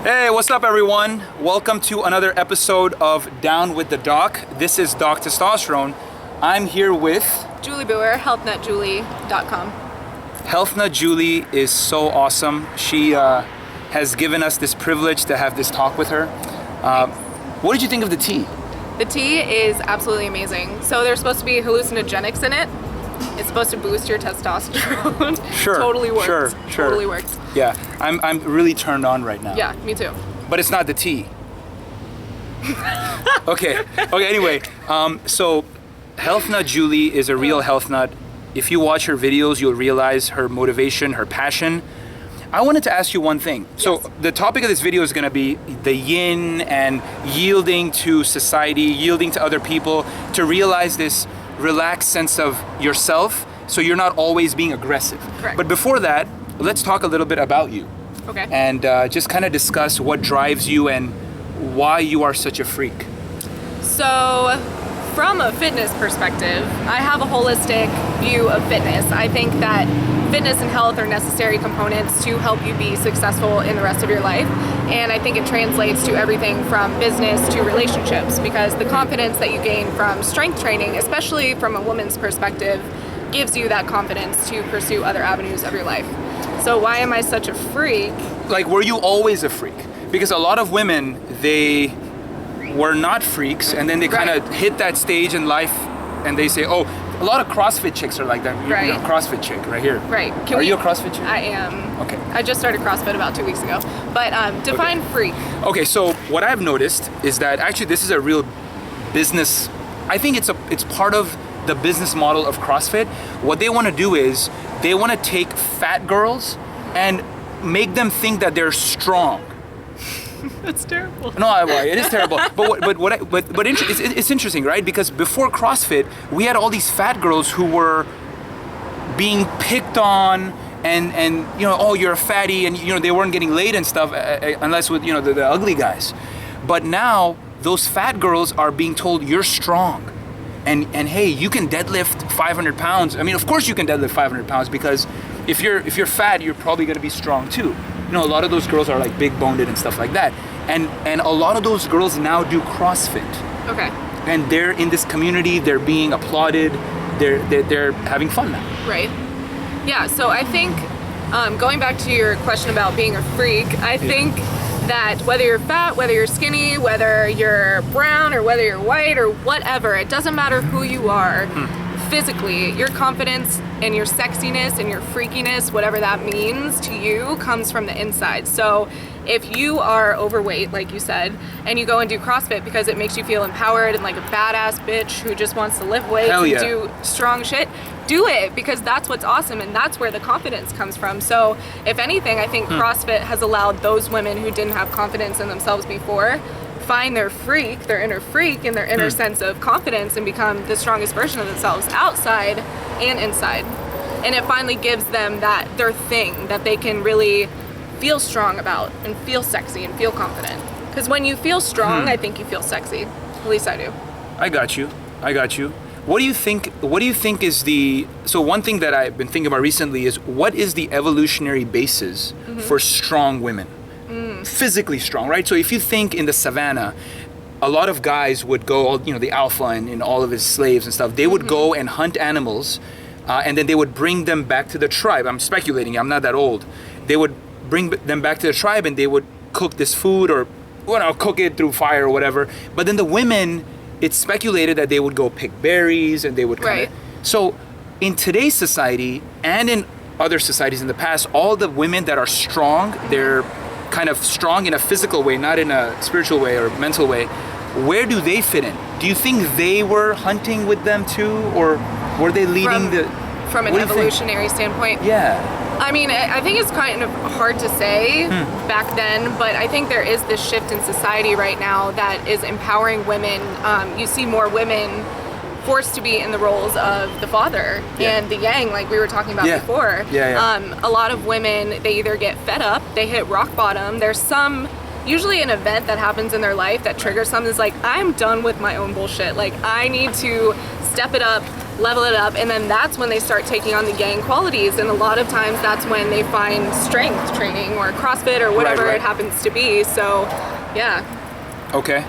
Hey, what's up everyone? Welcome to another episode of Down with the Doc. This is Doc Testosterone. I'm here with Julie Boer, healthnutjulie.com. Healthnut Julie is so awesome. She has given us this privilege to have this talk with her. What did you think of the tea? The tea is absolutely amazing. So there's supposed to be hallucinogenics in it. It's supposed to boost your testosterone. Sure. Totally works. Sure. Totally works. Yeah, I'm really turned on right now. Yeah, me too. But it's not the tea. Okay, anyway, so Health Nut Julie is a real health nut. If you watch her videos, you'll realize her motivation, her passion. I wanted to ask you one thing. So the topic of this video is gonna be the yin and yielding to society, yielding to other people, to realize this relaxed sense of yourself, so you're not always being aggressive. Correct. But before that, let's talk a little bit about you. Okay. And just kind of discuss what drives you and why you are such a freak. So, from a fitness perspective, I have a holistic view of fitness. I think that fitness and health are necessary components to help you be successful in the rest of your life. And I think it translates to everything from business to relationships, because the confidence that you gain from strength training, especially from a woman's perspective, gives you that confidence to pursue other avenues of your life. So why am I such a freak? Like, were you always a freak? Because a lot of women, they were not freaks, and then they kind of hit that stage in life and they say, oh, a lot of CrossFit chicks are like that. You're a CrossFit chick right here. Right. Are you a CrossFit chick? I am. Okay. I just started CrossFit about 2 weeks ago. But define freak. Okay, so what I've noticed is that actually this is a real business. I think it's part of the business model of CrossFit. What they want to do is they want to take fat girls and make them think that they're strong. That's terrible. No, it is terrible. But it's interesting, right? Because before CrossFit, we had all these fat girls who were being picked on, and you know, oh, you're a fatty, and you know, they weren't getting laid and stuff unless with, you know, the ugly guys. But now those fat girls are being told you're strong, and hey, you can deadlift 500 pounds. I mean, of course you can deadlift 500 pounds, because if you're fat, you're probably going to be strong too. You know, a lot of those girls are like big boned and stuff like that. And a lot of those girls now do CrossFit. Okay. And they're in this community, they're being applauded, they're having fun now. Right. Yeah, so I think, going back to your question about being a freak, I think that whether you're fat, whether you're skinny, whether you're brown or whether you're white or whatever, it doesn't matter who you are. Physically, your confidence and your sexiness and your freakiness, whatever that means to you, comes from the inside. So if you are overweight, like you said, and you go and do CrossFit because it makes you feel empowered and like a badass bitch who just wants to lift weights and do strong shit, do it, because that's what's awesome, and that's where the confidence comes from. So if anything, I think CrossFit has allowed those women who didn't have confidence in themselves before find their freak, their inner freak, and their inner sense of confidence, and become the strongest version of themselves outside and inside. And it finally gives them that their thing that they can really feel strong about and feel sexy and feel confident. Because when you feel strong, I think you feel sexy. At least I do. I got you. What do you think is the, so one thing that I've been thinking about recently is, what is the evolutionary basis for strong women? Physically strong, right? So if you think in the savannah, a lot of guys would go, you know, the alpha and all of his slaves and stuff, they would go and hunt animals, and then they would bring them back to the tribe. I'm speculating, I'm not that old. They would bring them back to the tribe, and they would cook this food, or cook it through fire or whatever. But then the women, it's speculated that they would go pick berries, and they would kind of... So in today's society, and in other societies in the past, all the women that are strong, they're kind of strong in a physical way, not in a spiritual way or mental way. Where do they fit in? Do you think they were hunting with them too, or were they leading from an evolutionary standpoint? Yeah. I mean, I think it's kind of hard to say back then, but I think there is this shift in society right now that is empowering women. You see more women forced to be in the roles of the father and the yang, like we were talking about before. A lot of women, they either get fed up, they hit rock bottom. There's usually an event that happens in their life that triggers something. It's like, I'm done with my own bullshit. Like, I need to step it up. level it up, and then that's when they start taking on the yang qualities, and a lot of times that's when they find strength training or CrossFit or whatever Right. it happens to be. So yeah. Okay.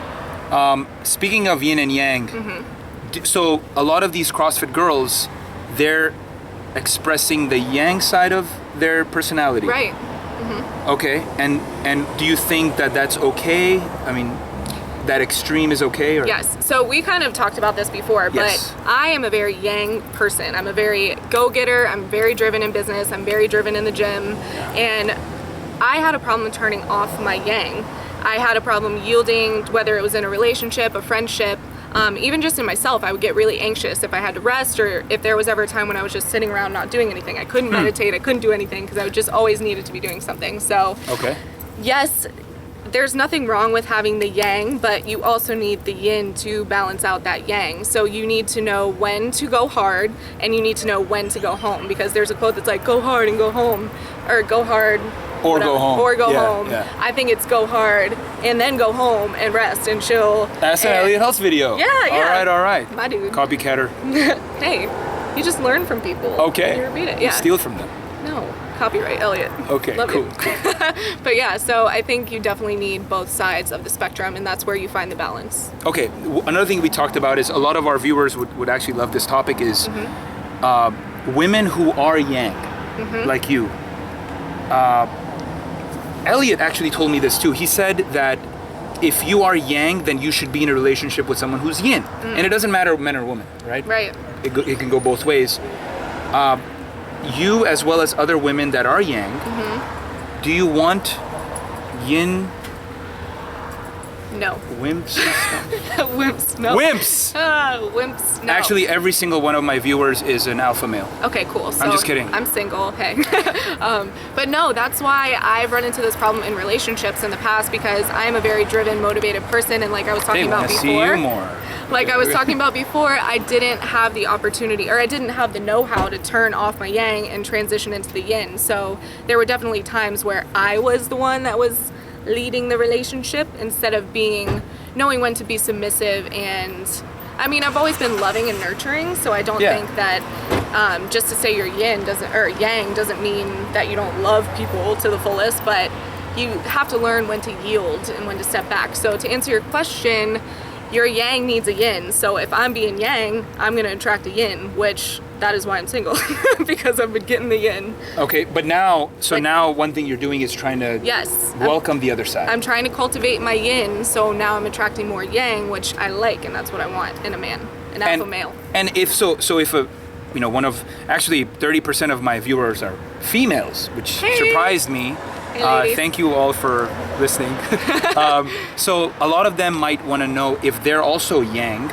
Speaking of yin and yang, Mm-hmm. so a lot of these CrossFit girls, they're expressing the yang side of their personality. Right. Okay. And do you think that that's okay? I mean, that extreme is okay? Or? Yes. So we kind of talked about this before, Yes. but I am a very yang person. I'm a very go-getter. I'm very driven in business. I'm very driven in the gym. And I had a problem turning off my yang. I had a problem yielding, whether it was in a relationship, a friendship, even just in myself. I would get really anxious if I had to rest, or if there was ever a time when I was just sitting around not doing anything. I couldn't meditate. I couldn't do anything because I would just always needed to be doing something. So Okay. yes, there's nothing wrong with having the yang, but you also need the yin to balance out that yang. So you need to know when to go hard, and you need to know when to go home, because there's a quote that's like, go hard and go home, or go hard Or go home. or go Yeah, home. yeah. I think it's go hard and then go home and rest and chill. That's an and- Elliot Hulse video. Yeah. All right. My dude. Copycatter. Hey, you just learn from people. Okay. You repeat it. Yeah. Steal from them. No, copyright Elliot. Okay, Love cool. it. But yeah, so I think you definitely need both sides of the spectrum, and that's where you find the balance. Okay, another thing we talked about is a lot of our viewers would actually love this topic is women who are yang, like you. Elliot actually told me this too. He said that if you are yang, then you should be in a relationship with someone who's yin. And it doesn't matter men or women, right? Right. It can go both ways. You, as well as other women that are yang, do you want yin No. wimps and stuff? Wimps. No. Wimps! Wimps. No. Actually, every single one of my viewers is an alpha male. Okay, cool. So I'm just kidding. I'm single. Hey. But no, that's why I've run into this problem in relationships in the past, because I am a very driven, motivated person, and like I was talking They about want to before. see you more. Like I was talking about before, I didn't have the opportunity, or I didn't have the know-how to turn off my yang and transition into the yin. So there were definitely times where I was the one that was leading the relationship instead of knowing when to be submissive. And I mean, I've always been loving and nurturing, so I don't think that just to say you're yang doesn't mean that you don't love people to the fullest, but you have to learn when to yield and when to step back. So to answer your question, your yang needs a yin. So if I'm being yang, I'm going to attract a yin, which that is why I'm single, because I've been getting the yin. Okay, but now, Like- now one thing you're doing is trying to Yes. welcome the other side. I'm trying to cultivate my yin, so now I'm attracting more yang, which I like, and that's what I want in a man, an alpha male. And if if a, one of, actually 30% of my viewers are females, which Hey. surprised me. Hey, ladies. Thank you all for listening. So a lot of them might want to know if they're also yang,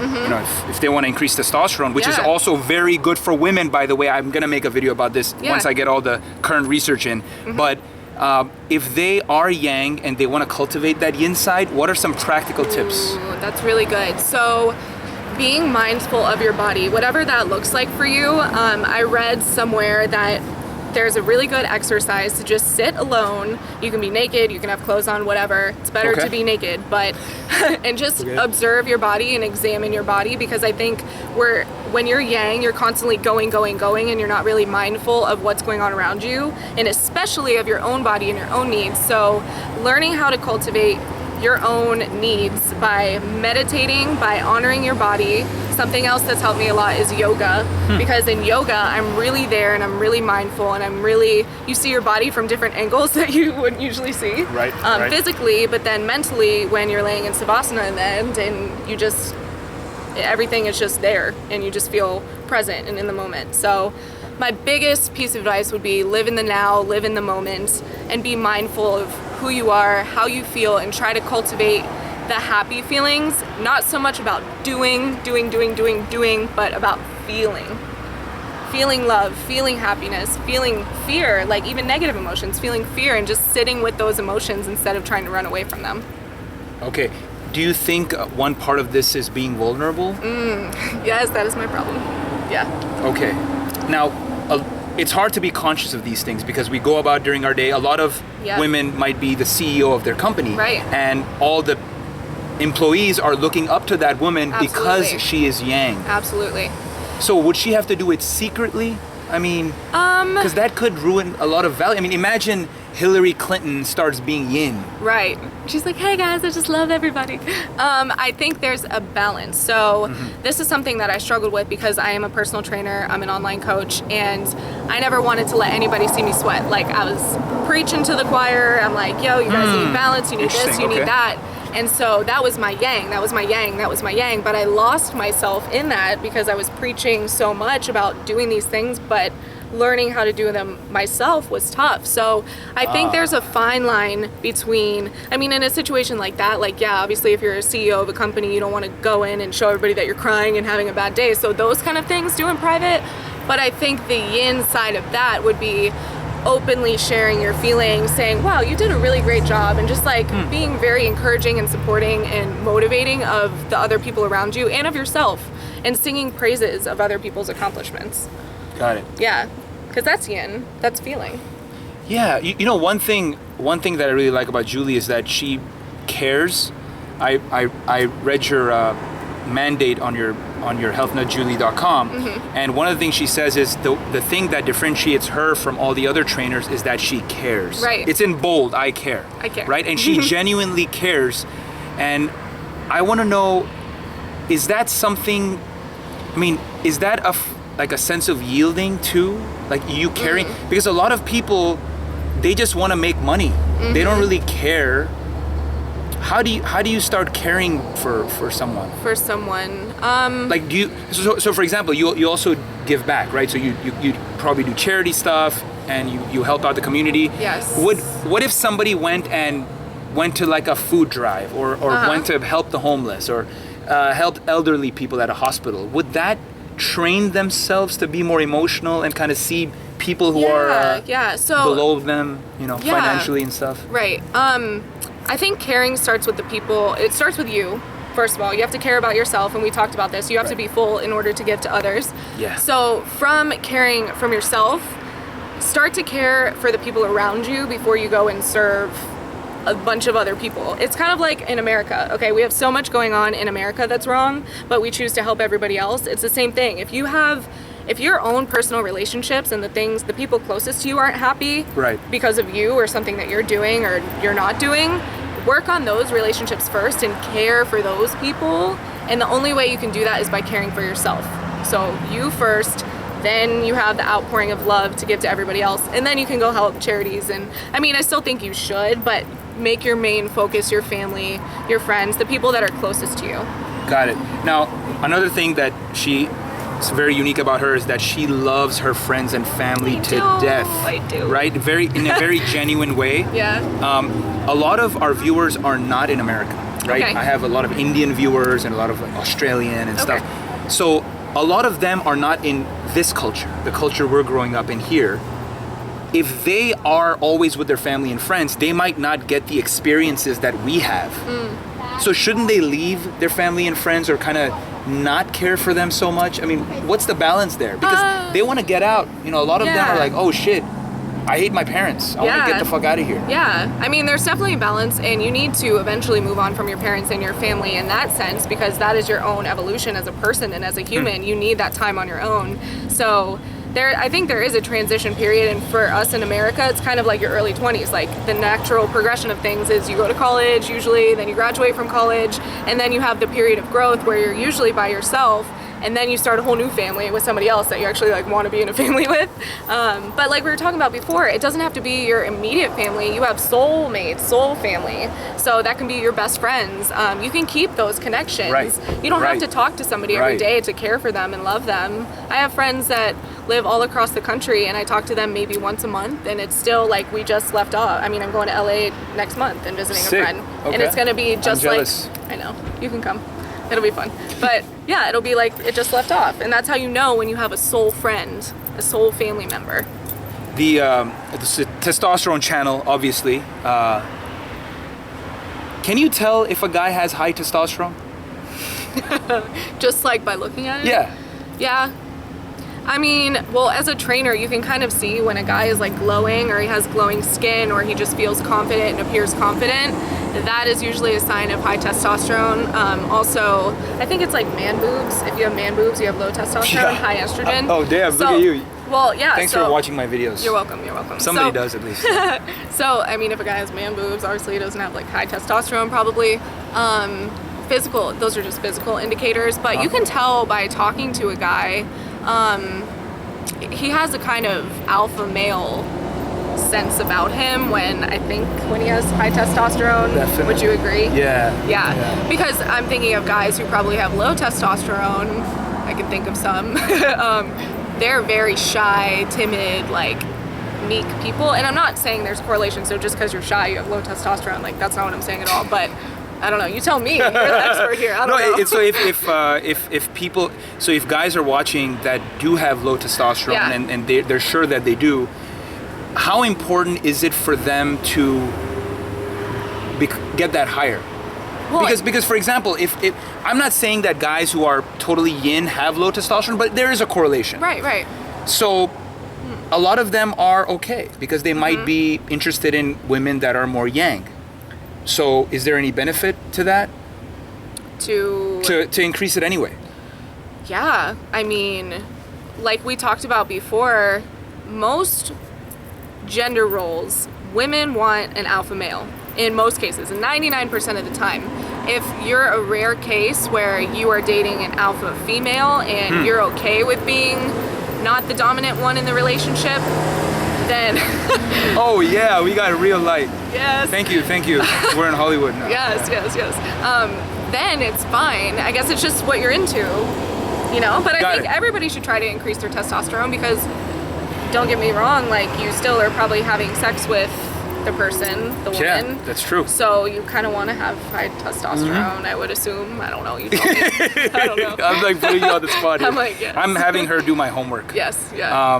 if they want to increase testosterone, which is Mm-hmm. Yeah. also very good for women, by the way. I'm going to make a video about this Yeah. once I get all the current research in. But if they are yang and they want to cultivate that yin side, what are some practical tips? Ooh, that's really good. So being mindful of your body, whatever that looks like for you. I read somewhere that there's a really good exercise to just sit alone. You can be naked, you can have clothes on, whatever. It's better Okay. to be naked, but and just Okay. observe your body and examine your body, because I think when you're yang, you're constantly going, and you're not really mindful of what's going on around you, and especially of your own body and your own needs. So learning how to cultivate your own needs by meditating, by honoring your body. Something else that's helped me a lot is yoga, because in yoga I'm really there and I'm really mindful, and you see your body from different angles that you wouldn't usually see. Right. Physically, but then mentally when you're laying in savasana in the end, and everything is just there and you just feel present and in the moment. So my biggest piece of advice would be live in the now, live in the moment, and be mindful of who you are, how you feel, and try to cultivate the happy feelings, not so much about doing, but about feeling love, feeling happiness, feeling fear, like even negative emotions, feeling fear, and just sitting with those emotions instead of trying to run away from them. Okay. Do you think one part of this is being vulnerable? Yes, that is my problem. Yeah. Okay. Now, it's hard to be conscious of these things because we go about during our day. A lot of Yeah. women might be the CEO of their company. Right. And all the employees are looking up to that woman because Absolutely. she is yang. Absolutely. So would she have to do it secretly? I mean, because that could ruin a lot of value. I mean, imagine Hillary Clinton starts being yin. Right. She's like, hey guys, I just love everybody. I think there's a balance. So this is something that I struggled with because I am a personal trainer, I'm an online coach, and I never wanted to let anybody see me sweat. Like, I was preaching to the choir. I'm like, yo, you guys need balance, you need this, you need that. And so that was my yang, that was my yang, that was my yang. But I lost myself in that because I was preaching so much about doing these things, but learning how to do them myself was tough. So I think there's a fine line between, I mean, in a situation like that, like, yeah, obviously if you're a CEO of a company, you don't want to go in and show everybody that you're crying and having a bad day. So those kind of things do in private. But I think the yin side of that would be openly sharing your feelings, saying, wow, you did a really great job, and just like being very encouraging and supporting and motivating of the other people around you and of yourself, and singing praises of other people's accomplishments. Got it. Yeah, because that's yin, that's feeling. Yeah, you know, one thing that I really like about Julie is that she cares. I read your mandate on your healthnutjulie.com, and one of the things she says is the thing that differentiates her from all the other trainers is that she cares. Right. It's in bold, I care. I care. Right? And she genuinely cares. And I want to know, is that something, I mean, is that like a sense of yielding too? Like you caring? Because a lot of people, they just want to make money. They don't really care. How do you start caring for someone? For someone, like, do you? So for example, you also give back, right? So you probably do charity stuff and you help out the community. Yes. What if somebody went to like a food drive or went to help the homeless or helped elderly people at a hospital? Would that train themselves to be more emotional and kind of see people who are so below them, financially and stuff? Right. I think caring starts with the people. It starts with you. First of all, you have to care about yourself, and we talked about this. You have to be full in order to give to others. Yeah. So from caring from yourself, start to care for the people around you before you go and serve a bunch of other people. It's kind of like in America. Okay, we have so much going on in America that's wrong, but we choose to help everybody else. It's the same thing. If your own personal relationships and the people closest to you aren't happy because of you or something that you're doing or you're not doing, work on those relationships first and care for those people. And the only way you can do that is by caring for yourself. So you first, then you have the outpouring of love to give to everybody else, and then you can go help charities. And I mean, I still think you should, but make your main focus your family, your friends, the people that are closest to you. Got it. Now, another thing that it's very unique about her is that she loves her friends and family death. I do. Right? In a very genuine way. Yeah. A lot of our viewers are not in America, right? Okay. I have a lot of Indian viewers and a lot of Australian and stuff. So a lot of them are not in this culture, the culture we're growing up in here. If they are always with their family and friends, they might not get the experiences that we have. So shouldn't they leave their family and friends or kind of not care for them so much? I mean, what's the balance there? Because they want to get out. A lot of them are like, oh shit, I hate my parents. I want to get the fuck out of here. Yeah, I mean, there's definitely a balance, and you need to eventually move on from your parents and your family in that sense, because that is your own evolution as a person and as a human. You need that time on your own. So I think there is a transition period, and for us in America, it's kind of like your early 20s. Like, the natural progression of things is you go to college usually, then you graduate from college, and then you have the period of growth where you're usually by yourself, and then you start a whole new family with somebody else that you actually want to be in a family with. But like we were talking about before, it doesn't have to be your immediate family. You have soulmates, soul family. So that can be your best friends. You can keep those connections. Right. You don't have to talk to somebody every day to care for them and love them. I have friends that live all across the country, and I talk to them maybe once a month, and it's still like we just left off. I mean, I'm going to LA next month and visiting a friend. Okay. And it's going to be just like, I know, you can come. It'll be fun. But yeah, it'll be like it just left off. And that's how you know when you have a soul friend, a soul family member. The Testosterone channel, obviously. Can you tell if a guy has high testosterone? Just like by looking at it? Yeah. Yeah. I mean, well, as a trainer, you can kind of see when a guy is like glowing, or he has glowing skin, or he just feels confident and appears confident. that is usually a sign of high testosterone. Also, I think it's like man boobs. If you have man boobs, you have low testosterone, high estrogen. Oh, damn, look at you. Well, yeah. Thanks for watching my videos. You're welcome, you're welcome. Somebody does, at least. So, I mean, if a guy has man boobs, obviously he doesn't have like high testosterone probably. Physical, those are just physical indicators, but you can tell by talking to a guy, he has a kind of alpha male sense about him when he has high testosterone. Definitely. Would you agree? Yeah. Because I'm thinking of guys who probably have low testosterone. I can think of some. They're very shy, timid, like meek people. And I'm not saying there's correlation, so just because you're shy, you have low testosterone. Like, that's not what I'm saying at all. But I don't know. You tell me. You're the expert here. I don't know. So if guys are watching that do have low testosterone and they're sure that they do, how important is it for them to get that higher? Well, Because for example, if I'm not saying that guys who are totally yin have low testosterone, but there is a correlation. Right. So a lot of them are okay because they might be interested in women that are more yang. So is there any benefit to that? To increase it anyway? Yeah. I mean, like we talked about before, most gender roles, women want an alpha male in most cases, 99% of the time. If you're a rare case where you are dating an alpha female and you're okay with being not the dominant one in the relationship, then oh yeah, we got a real light. Yes. Thank you. We're in Hollywood now. Yes. Then it's fine. I guess it's just what you're into, you know? But I think everybody should try to increase their testosterone because, don't get me wrong, like, you still are probably having sex with the person, the woman. Yeah, that's true. So you kind of want to have high testosterone, I would assume. I don't know. You tell me. I don't know. I'm like putting you on the spot here. I'm like, yes. I'm having her do my homework. Yes, yeah.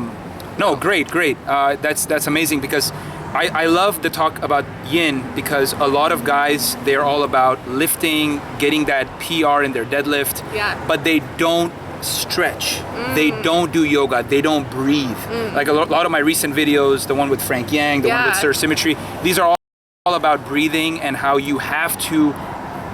No, great. That's amazing because I love the talk about yin because a lot of guys, they're all about lifting, getting that PR in their deadlift, but they don't stretch. They don't do yoga. They don't breathe. Like a lot of my recent videos, the one with Frank Yang, the one with Sir Symmetry, these are all about breathing and how you have to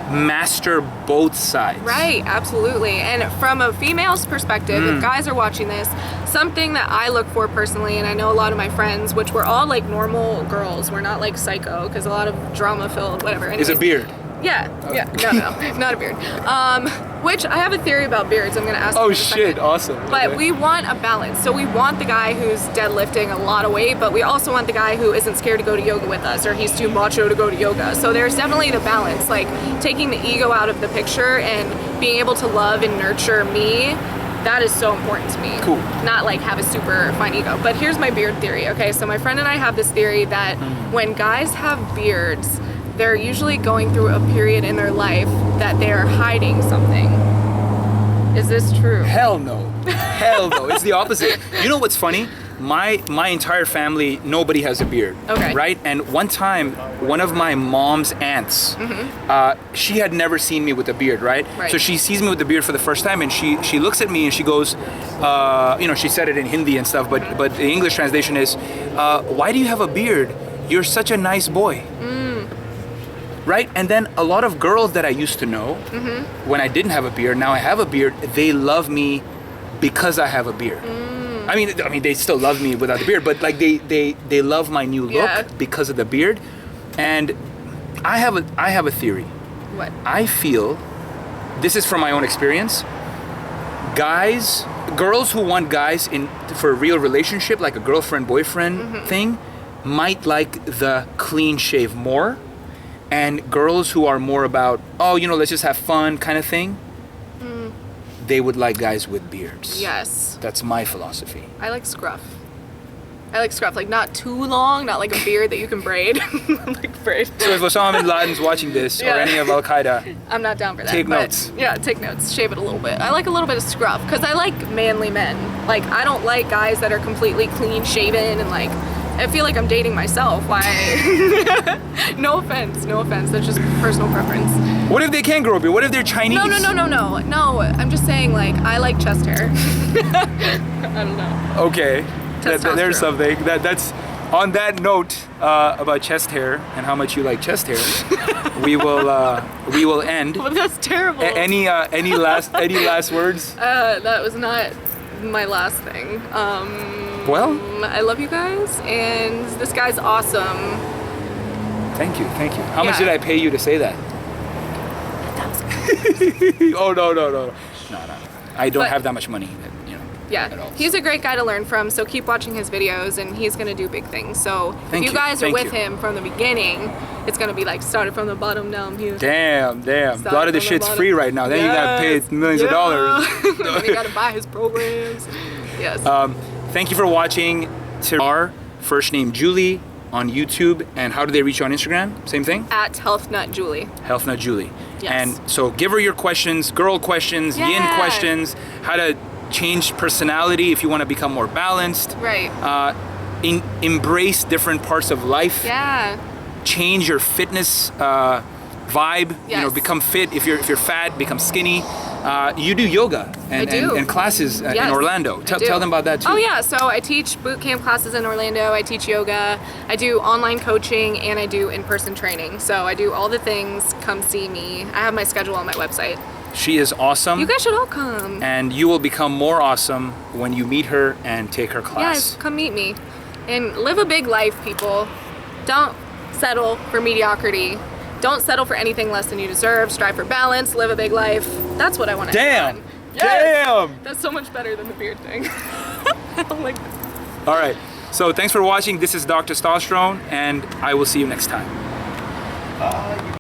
master both sides. Right, absolutely. And from a female's perspective, if guys are watching this, something that I look for personally, and I know a lot of my friends, which we're all like normal girls, we're not like psycho, because a lot of drama filled, whatever. Anyways, is a beard. Yeah. No, not a beard. Which I have a theory about beards. I'm going to ask you in a shit, second. awesome. But we want a balance. So we want the guy who's deadlifting a lot of weight, but we also want the guy who isn't scared to go to yoga with us, or he's too macho to go to yoga. So there's definitely the balance, like taking the ego out of the picture and being able to love and nurture me. That is so important to me. Cool. Not like have a super fine ego. But here's my beard theory, okay? So my friend and I have this theory that when guys have beards, they're usually going through a period in their life that they're hiding something. Is this true? Hell no. It's the opposite. You know what's funny? My entire family, nobody has a beard. Okay. Right? And one time, one of my mom's aunts, she had never seen me with a beard, right? So she sees me with the beard for the first time, and she looks at me and she goes, she said it in Hindi and stuff, but the English translation is, why do you have a beard? You're such a nice boy. Right? And then a lot of girls that I used to know, when I didn't have a beard, now I have a beard, they love me because I have a beard. I mean, they still love me without the beard, but like they love my new look because of the beard. And I have a theory. What? I feel, this is from my own experience, girls who want guys for a real relationship, like a girlfriend-boyfriend thing, might like the clean shave more. And girls who are more about, let's just have fun kind of thing, they would like guys with beards. Yes. That's my philosophy. I like scruff. Like not too long, not like a beard that you can braid. Like braid. So if Osama bin Laden's watching this, or any of Al-Qaeda, I'm not down for that. Take notes. Yeah, take notes. Shave it a little bit. I like a little bit of scruff, because I like manly men. Like, I don't like guys that are completely clean shaven and like, I feel like I'm dating myself. Why? No offense. That's just personal preference. What if they can't grow a beard? What if they're Chinese? No, I'm just saying, like, I like chest hair. I don't know. Okay. There's something. That's On that note about chest hair and how much you like chest hair, we will end. Well, that's terrible. Any last words? That was not my last thing. Well, I love you guys, and this guy's awesome. thank you. How much Yeah. did I pay you to say that? Oh no. I don't But- have that much money. Yeah, At all. he's a great guy to learn from, so keep watching his videos and he's gonna do big things. So Thank if you, you guys are thank with you. him from the beginning, it's gonna be like started from the bottom, now I'm here. Damn. A Start lot of this from the shit's bottom. free right now. Then you gotta pay Yes. millions of dollars. Then you gotta buy his programs. Yes. Thank you for watching. To our first name Julie on YouTube, and how do they reach you on Instagram? Same thing. At Health Nut Julie. Health Nut Julie. Yes. And so give her your questions, girl questions, yin Yeah. questions, how to change personality if you want to become more balanced. Right. Embrace different parts of life. Yeah. Change your fitness vibe. You know, Yes. become fit. If you're fat, become skinny. You do yoga and, I do. and classes in Yes, Orlando. I Tell do. them about that too. Oh yeah, so I teach boot camp classes in Orlando, I teach yoga, I do online coaching, and I do in-person training. So I do all the things, come see me. I have my schedule on my website. She is awesome. You guys should all come. And you will become more awesome when you meet her and take her class. Yes, come meet me. And live a big life, people. Don't settle for mediocrity. Don't settle for anything less than you deserve. Strive for balance, live a big life. That's what I want to Damn! have. Yes! Damn! That's so much better than the beard thing. I don't like that. All right. So thanks for watching. This is Dr. Testosterone, and I will see you next time.